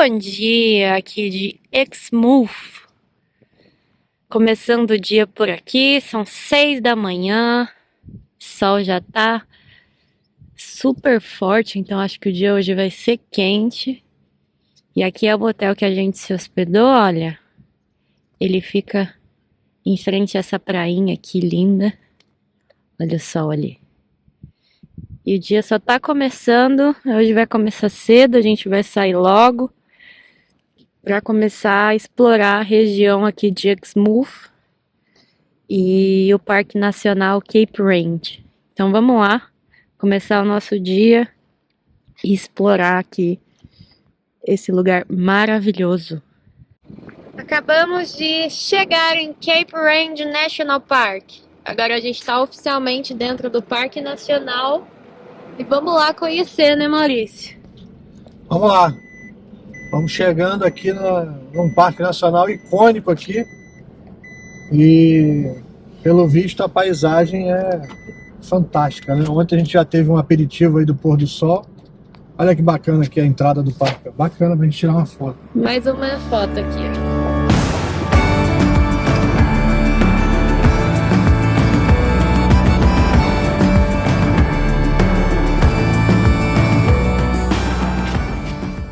Bom dia, aqui de Exmouth. Começando o dia por aqui, são 6 da manhã, o sol já tá super forte, então acho que o dia hoje vai ser quente. E aqui é o hotel que a gente se hospedou, olha, ele fica em frente a essa prainha aqui linda. Olha o sol ali. E o dia só tá começando, hoje vai começar cedo, a gente vai sair logo para começar a explorar a região aqui de Exmouth e o Parque Nacional Cape Range. Então vamos lá, começar o nosso dia e explorar aqui esse lugar maravilhoso. Acabamos de chegar em Cape Range National Park. Agora a gente está oficialmente dentro do Parque Nacional e vamos lá conhecer, né, Maurício? Vamos lá. Vamos chegando aqui num parque nacional icônico aqui. E, pelo visto, a paisagem é fantástica, né? Ontem a gente já teve um aperitivo aí do pôr do sol. Olha que bacana aqui a entrada do parque. Bacana pra gente tirar uma foto. Mais uma foto aqui, ó.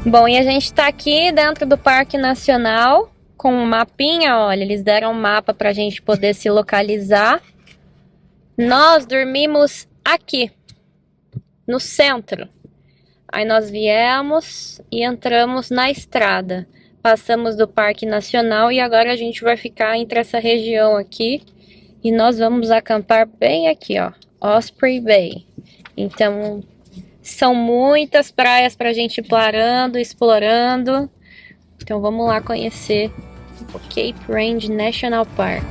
Bom, e a gente tá aqui dentro do Parque Nacional com um mapinha, olha, eles deram um mapa pra gente poder se localizar. Nós dormimos aqui, no centro. Aí nós viemos e entramos na estrada. Passamos do Parque Nacional e agora a gente vai ficar entre essa região aqui. E nós vamos acampar bem aqui, ó, Osprey Bay. Então, são muitas praias pra gente ir parando, explorando. Então vamos lá conhecer o Cape Range National Park.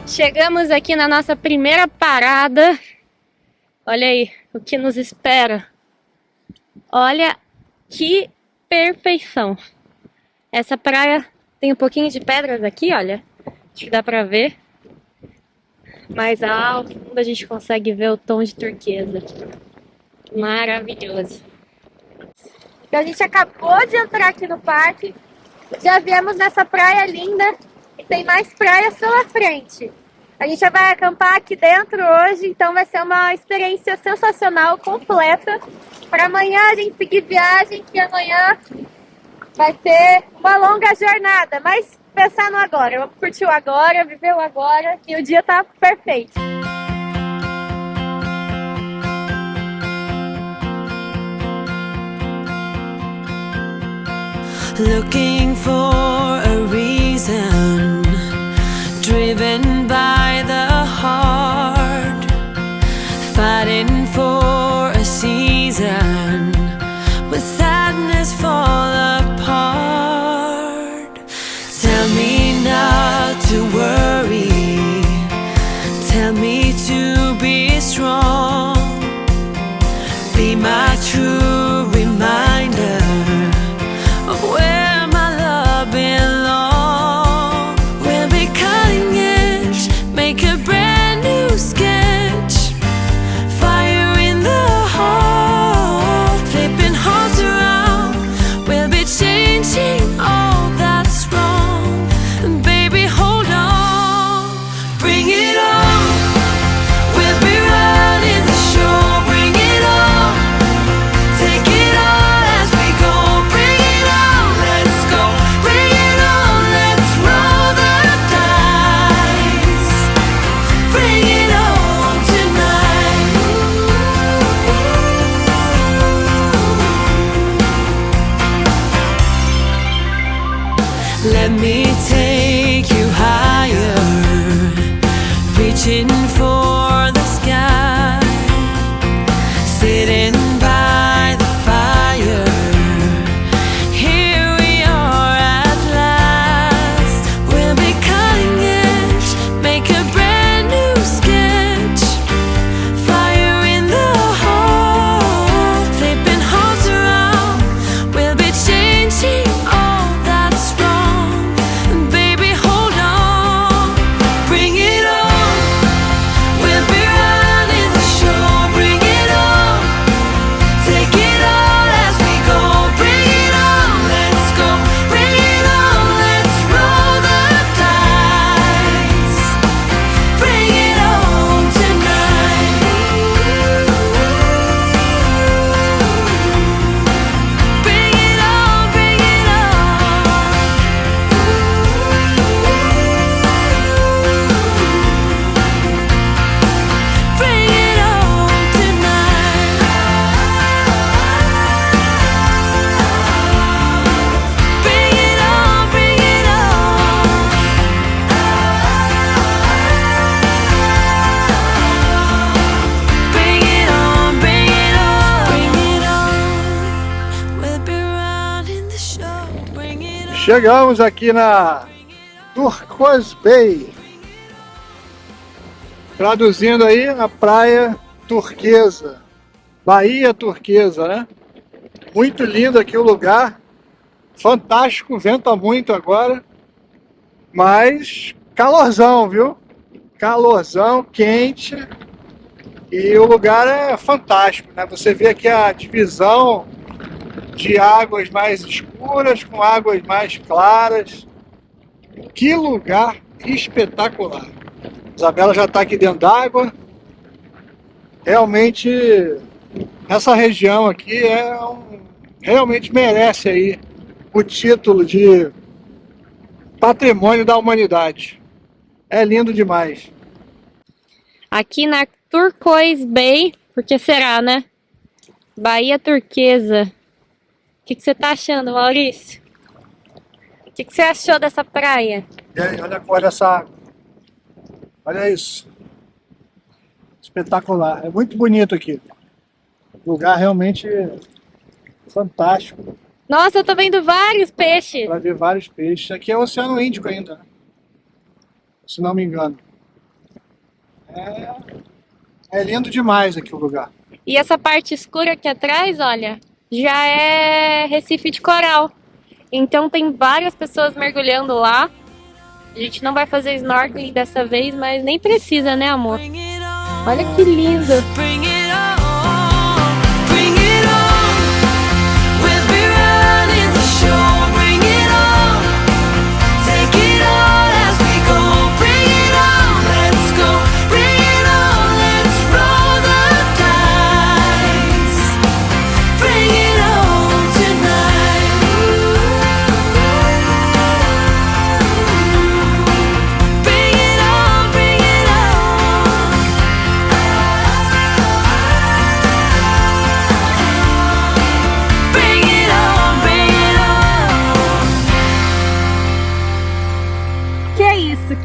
Chegamos aqui na nossa primeira parada. Olha aí o que nos espera. Olha que perfeição. Essa praia tem um pouquinho de pedras aqui, olha. Acho que dá pra ver. Mas ao fundo a gente consegue ver o tom de turquesa. Maravilhoso. A gente acabou de entrar aqui no parque. Já viemos nessa praia linda. E tem mais praias pela frente. A gente já vai acampar aqui dentro hoje. Então vai ser uma experiência sensacional, completa. Para amanhã a gente seguir viagem. Que amanhã vai ser uma longa jornada, mas pensar no agora. Curtiu agora, viveu agora e o dia tá perfeito. Looking for a reason, driven by the heart, fighting for a season, with sadness fall apart. Tell me not to worry, tell me to be strong, be my true reminder of where my love belongs. Chegamos aqui na Turquoise Bay. Traduzindo aí, a praia turquesa. Bahia Turquesa, né? Muito lindo aqui o lugar. Fantástico, venta muito agora. Mas calorzão, viu? Calorzão, quente. E o lugar é fantástico, né? Você vê aqui a divisão de águas mais escuras com águas mais claras. Que lugar espetacular. Isabela já está aqui dentro d'água. Realmente, essa região aqui realmente merece aí o título de Patrimônio da Humanidade. É lindo demais. Aqui na Turquoise Bay, porque será, né? Bahia Turquesa. O que você tá achando, Maurício? O que você achou dessa praia? E aí, olha a cor dessa água. Olha isso. Espetacular. É muito bonito aqui. Lugar realmente fantástico. Nossa, eu tô vendo vários peixes. Para ver vários peixes. Aqui é o Oceano Índico ainda, né? Se não me engano. É lindo demais aqui o lugar. E essa parte escura aqui atrás, olha, já é Recife de coral. Então tem várias pessoas mergulhando lá. A gente não vai fazer snorkeling dessa vez, mas nem precisa, né, amor? Olha que lindo!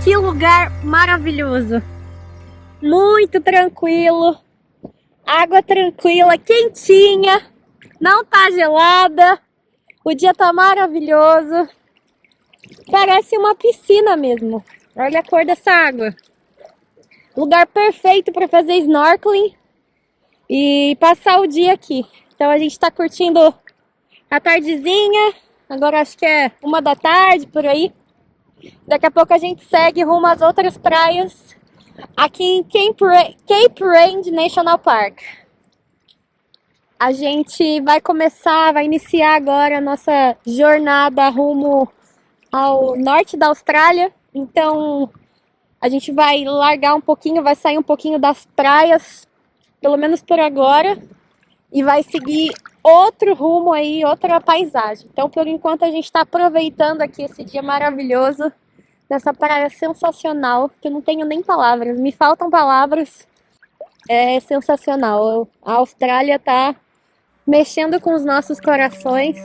Que lugar maravilhoso, muito tranquilo, água tranquila, quentinha, não tá gelada, o dia tá maravilhoso, parece uma piscina mesmo, olha a cor dessa água, lugar perfeito para fazer snorkeling e passar o dia aqui. Então a gente tá curtindo a tardezinha, agora acho que é 1 da tarde, por aí. Daqui a pouco a gente segue rumo às outras praias aqui em Cape Range National Park. A gente vai iniciar agora a nossa jornada rumo ao norte da Austrália. Então a gente vai largar um pouquinho, vai sair um pouquinho das praias, pelo menos por agora, e vai seguir outro rumo aí, outra paisagem. Então, por enquanto, a gente está aproveitando aqui esse dia maravilhoso, nessa praia sensacional, que eu não tenho nem palavras, me faltam palavras. É sensacional. A Austrália tá mexendo com os nossos corações.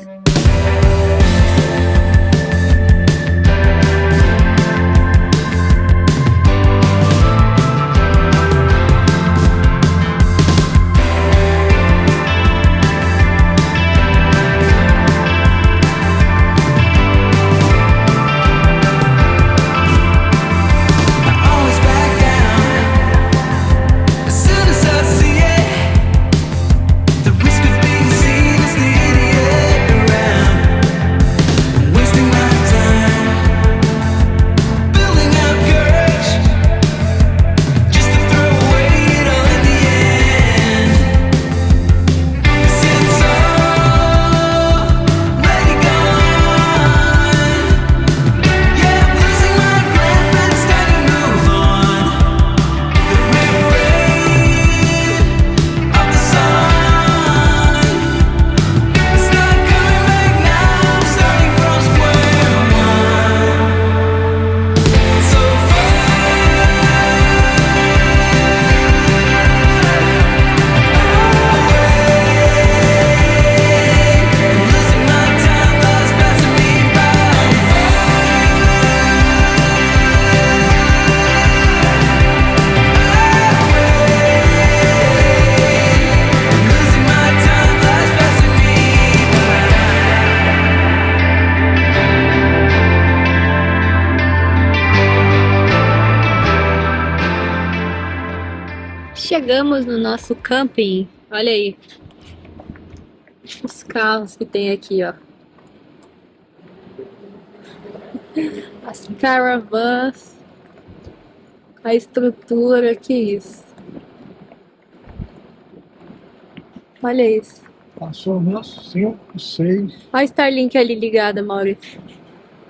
chegamos no nosso camping. Olha aí. Os carros que tem aqui, ó. As caravans. A estrutura, que isso. Olha isso. Passou o nosso 5, 6. Olha a Starlink ali ligada, Maurício.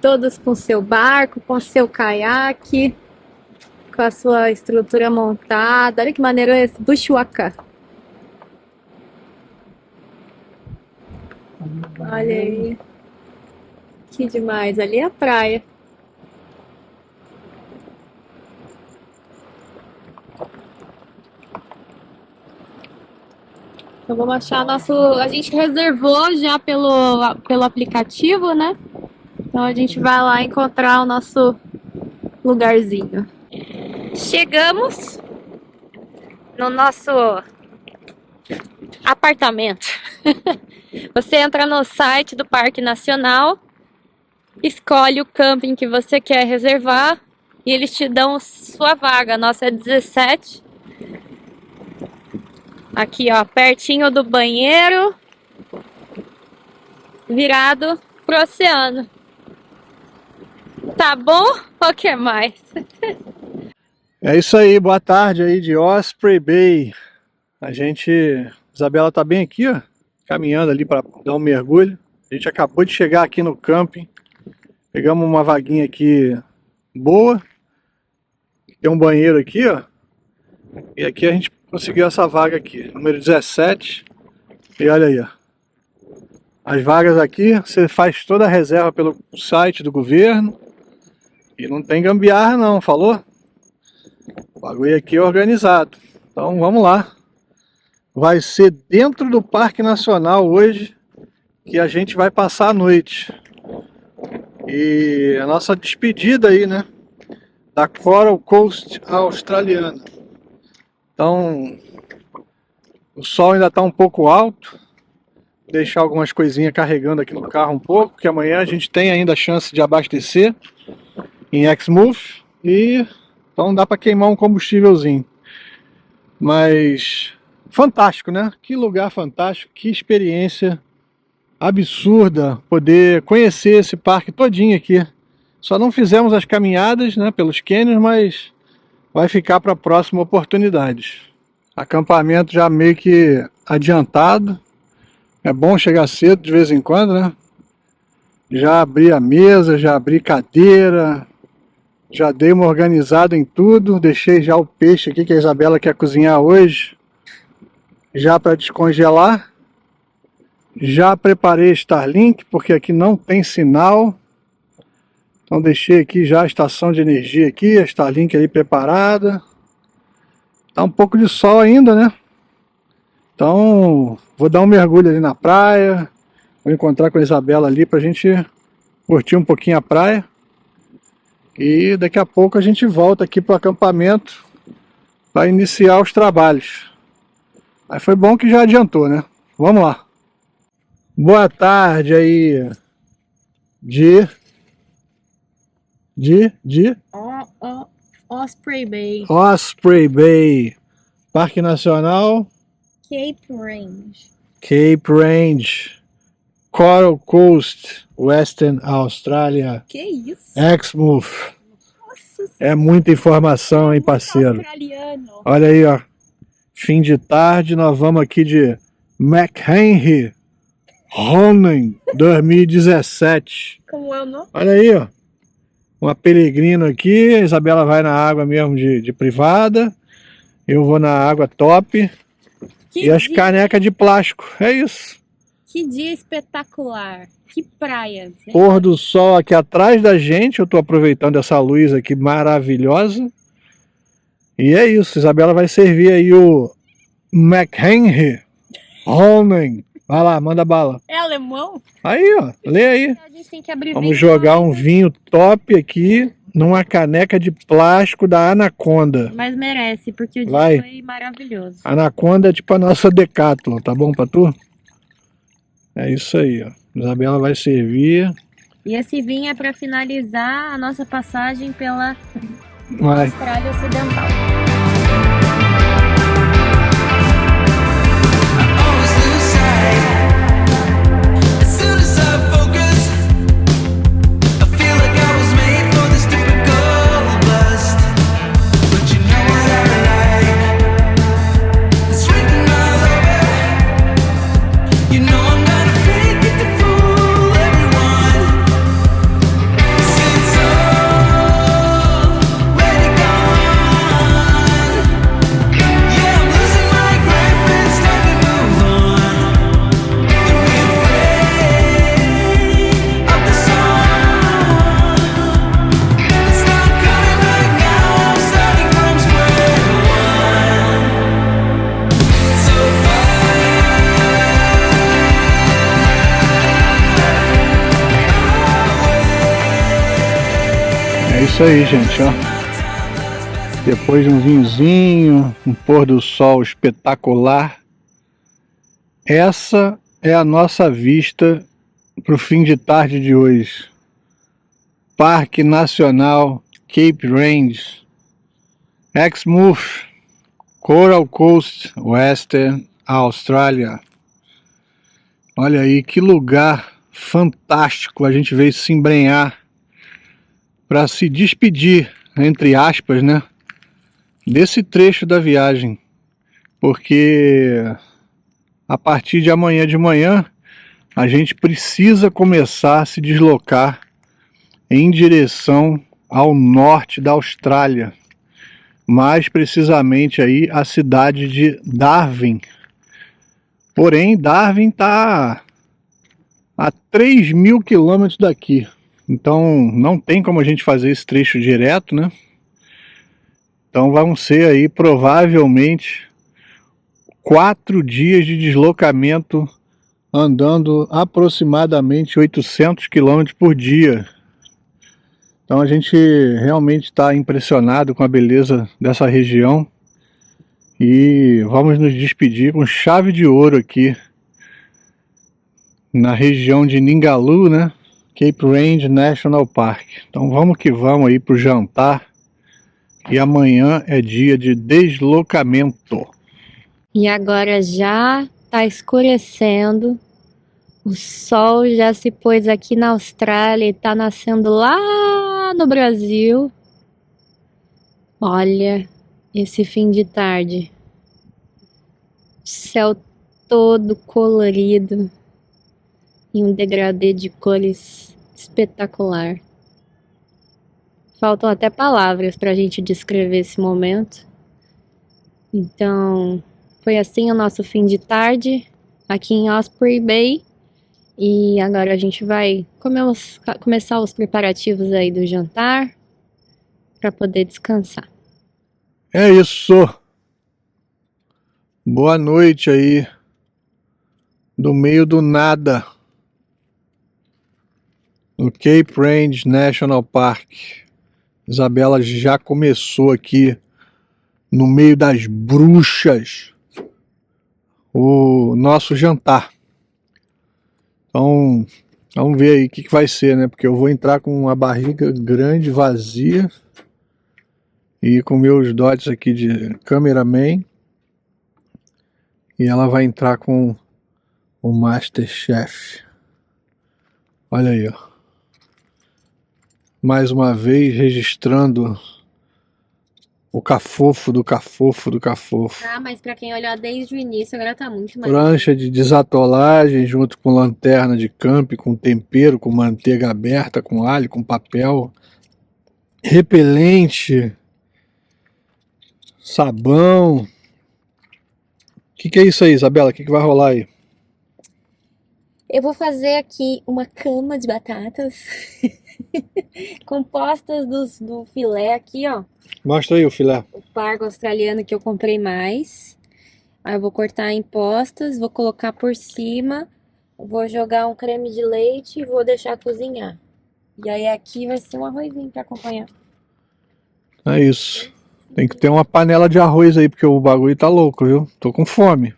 Todos com seu barco, com seu caiaque, com a sua estrutura montada. Olha que maneiro esse bushwalker. Olha aí. Que demais. Ali é a praia. Então vamos achar nosso... A gente reservou já pelo aplicativo, né? Então a gente vai lá encontrar o nosso lugarzinho. Chegamos no nosso apartamento. Você entra no site do Parque Nacional, escolhe o camping que você quer reservar e eles te dão sua vaga. A nossa é 17. Aqui, ó, pertinho do banheiro, virado pro oceano. Tá bom? O que mais? É isso aí, boa tarde aí de Osprey Bay. Isabela tá bem aqui, ó, caminhando ali para dar um mergulho. A gente acabou de chegar aqui no camping. Pegamos uma vaguinha aqui boa. Tem um banheiro aqui, ó. E aqui a gente conseguiu essa vaga aqui, número 17. E olha aí, ó. As vagas aqui, você faz toda a reserva pelo site do governo. E não tem gambiarra não, falou? O bagulho aqui é organizado. Então vamos lá. Vai ser dentro do Parque Nacional hoje que a gente vai passar a noite. E a nossa despedida aí, né? Da Coral Coast australiana. Então, o sol ainda está um pouco alto. Vou deixar algumas coisinhas carregando aqui no carro um pouco, que amanhã a gente tem ainda a chance de abastecer em Exmouth. E então dá para queimar um combustívelzinho. Mas fantástico, né? Que lugar fantástico, que experiência absurda poder conhecer esse parque todinho aqui. Só não fizemos as caminhadas, né, pelos cânions, mas vai ficar para a próxima oportunidade. Acampamento já meio que adiantado. É bom chegar cedo de vez em quando, né? Já abri a mesa, já abri cadeira, já dei uma organizada em tudo. Deixei já o peixe aqui que a Isabela quer cozinhar hoje, já para descongelar. Já preparei Starlink, porque aqui não tem sinal. Então deixei aqui já a estação de energia aqui, a Starlink ali preparada. Tá um pouco de sol ainda, né? Então vou dar um mergulho ali na praia. Vou encontrar com a Isabela ali pra gente curtir um pouquinho a praia. E daqui a pouco a gente volta aqui pro acampamento para iniciar os trabalhos. Mas foi bom que já adiantou, né? Vamos lá. Boa tarde aí Osprey Bay. Osprey Bay, Parque Nacional Cape Range. Cape Range, Coral Coast, Western Australia, Que isso? Exmouth. Nossa, É muita informação, hein, parceiro? australiano. Olha aí, ó. Fim de tarde, nós vamos aqui de McHenry Ronin 2017. Como é o nome? Olha aí, ó. Uma peregrino aqui. A Isabela vai na água mesmo de privada. Eu vou na água top. E as canecas de plástico. É isso. Que dia espetacular. Que praia. Pôr do sol aqui atrás da gente. Eu tô aproveitando essa luz aqui maravilhosa. E é isso. Isabela vai servir aí o McHenry Ronin. Vai lá, manda bala. É alemão? Aí, ó. Lê aí. A gente tem que abrir. Vamos jogar um vinho top aqui numa caneca de plástico da Anaconda. Mas merece, porque o dia Vai. foi maravilhoso. Anaconda é tipo a nossa Decathlon, tá bom pra tu? É isso aí, ó. Isabela vai servir. E esse vinho é para finalizar a nossa passagem pela Vai. Austrália Ocidental. isso aí, gente, ó. Depois de um vinhozinho, um pôr do sol espetacular, essa é a nossa vista para o fim de tarde de hoje. Parque Nacional Cape Range, Exmouth, Coral Coast, Western Austrália. Olha aí que lugar fantástico, a gente veio se embrenhar para se despedir, entre aspas, né, desse trecho da viagem, porque a partir de amanhã de manhã a gente precisa começar a se deslocar em direção ao norte da Austrália, mais precisamente aí a cidade de Darwin. Porém, Darwin está a 3.000 quilômetros daqui, então não tem como a gente fazer esse trecho direto, né? Então vão ser aí provavelmente 4 dias de deslocamento andando aproximadamente 800 km por dia. Então a gente realmente está impressionado com a beleza dessa região e vamos nos despedir com chave de ouro aqui na região de Ningaloo, né? Cape Range National Park. Então vamos que vamos aí para o jantar, e amanhã é dia de deslocamento. E agora já tá escurecendo. O sol já se pôs aqui na Austrália e tá nascendo lá no Brasil. Olha esse fim de tarde. Céu todo colorido e um degradê de cores espetacular. Faltam até palavras pra gente descrever esse momento. Então, foi assim o nosso fim de tarde aqui em Osprey Bay. E agora a gente vai começar os preparativos aí do jantar para poder descansar. É isso. Boa noite aí, do meio do nada, no Cape Range National Park. Isabela já começou aqui no meio das bruxas o nosso jantar. Então vamos ver aí o que vai ser, né? Porque eu vou entrar com uma barriga grande, vazia, e com meus dotes aqui de cameraman, e ela vai entrar com o Masterchef. Olha aí, ó. Mais uma vez registrando o cafofo do cafofo do cafofo. Ah, mas pra quem olhou desde o início, agora tá muito mais. Prancha de desatolagem junto com lanterna de camp, com tempero, com manteiga aberta, com alho, com papel, repelente, sabão. O que é isso aí, Isabela? O que vai rolar aí? Eu vou fazer aqui uma cama de batatas compostas do filé aqui, ó. Mostra aí o filé. O pargo australiano que eu comprei mais. Aí eu vou cortar em postas, vou colocar por cima, vou jogar um creme de leite e vou deixar cozinhar. E aí aqui vai ser um arrozinho pra acompanhar. É isso. Tem que ter uma panela de arroz aí, porque o bagulho tá louco, viu? Tô com fome.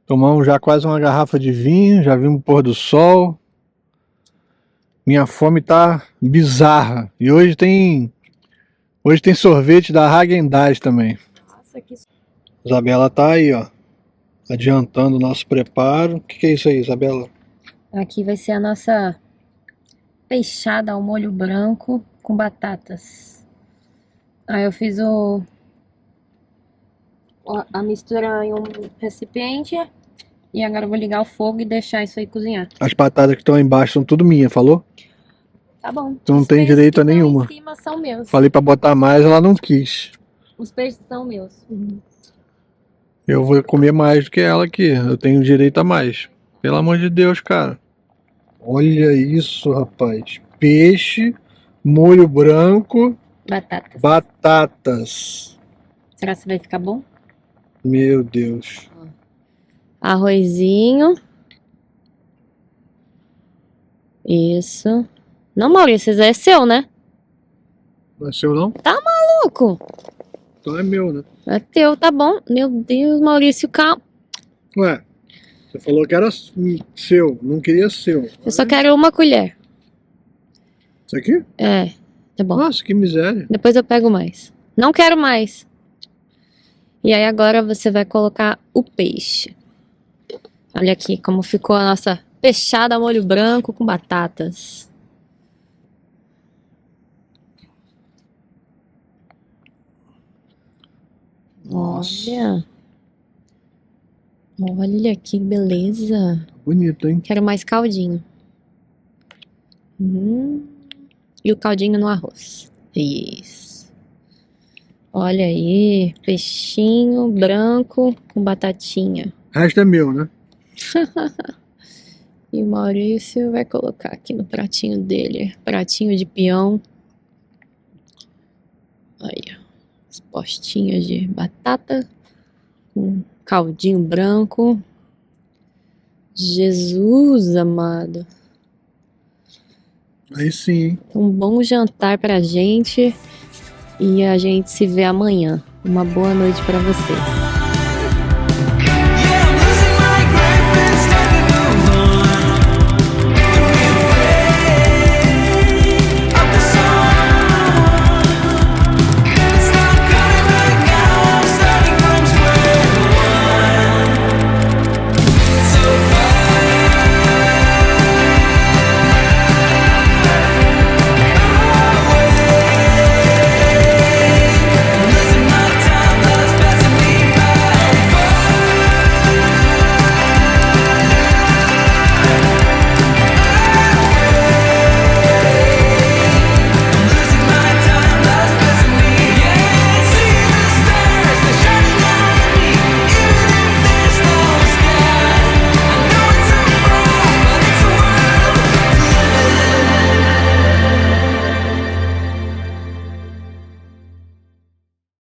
Tomamos já quase uma garrafa de vinho, já vimos o pôr do sol. Minha fome tá bizarra. E hoje tem sorvete da Häagen-Dazs também. Nossa, que... Isabela tá aí, ó, adiantando o nosso preparo. O que é isso aí, Isabela? Aqui vai ser a nossa peixada ao molho branco com batatas. Aí eu fiz a mistura em um recipiente e agora eu vou ligar o fogo e deixar isso aí cozinhar. As batatas que estão aí embaixo são tudo minhas, falou? Tá bom. Tu não tem direito a nenhuma. Os peixes que estão em cima são meus. Falei pra botar mais, ela não quis. Os peixes são meus. Eu vou comer mais do que ela aqui. Eu tenho direito a mais. Pelo amor de Deus, cara. Olha isso, rapaz. Peixe, molho branco, Batatas. batatas. Será que vai ficar bom? Meu Deus. Arrozinho. Isso. Não, Maurício, esse é seu, né? Não é seu, não? Louco! Então é meu, né? É teu, tá bom? Meu Deus, Maurício, calma. Ué, você falou que era seu, não queria seu. Eu só quero uma colher. Isso aqui? É, tá bom. Nossa, que miséria. Depois eu pego mais. Não quero mais. E aí agora você vai colocar o peixe. Olha aqui como ficou a nossa peixada a molho branco com batatas. Nossa. Olha que beleza. Bonito, hein? Quero mais caldinho. E o caldinho no arroz. Isso. Olha aí, peixinho branco com batatinha. O resto é meu, né? E o Maurício vai colocar aqui no pratinho dele. Pratinho de peão. Aí, ó. As postinhas de batata. Com caldinho branco. Jesus amado. Aí sim, hein? Um bom jantar pra gente. E a gente se vê amanhã. Uma boa noite pra vocês.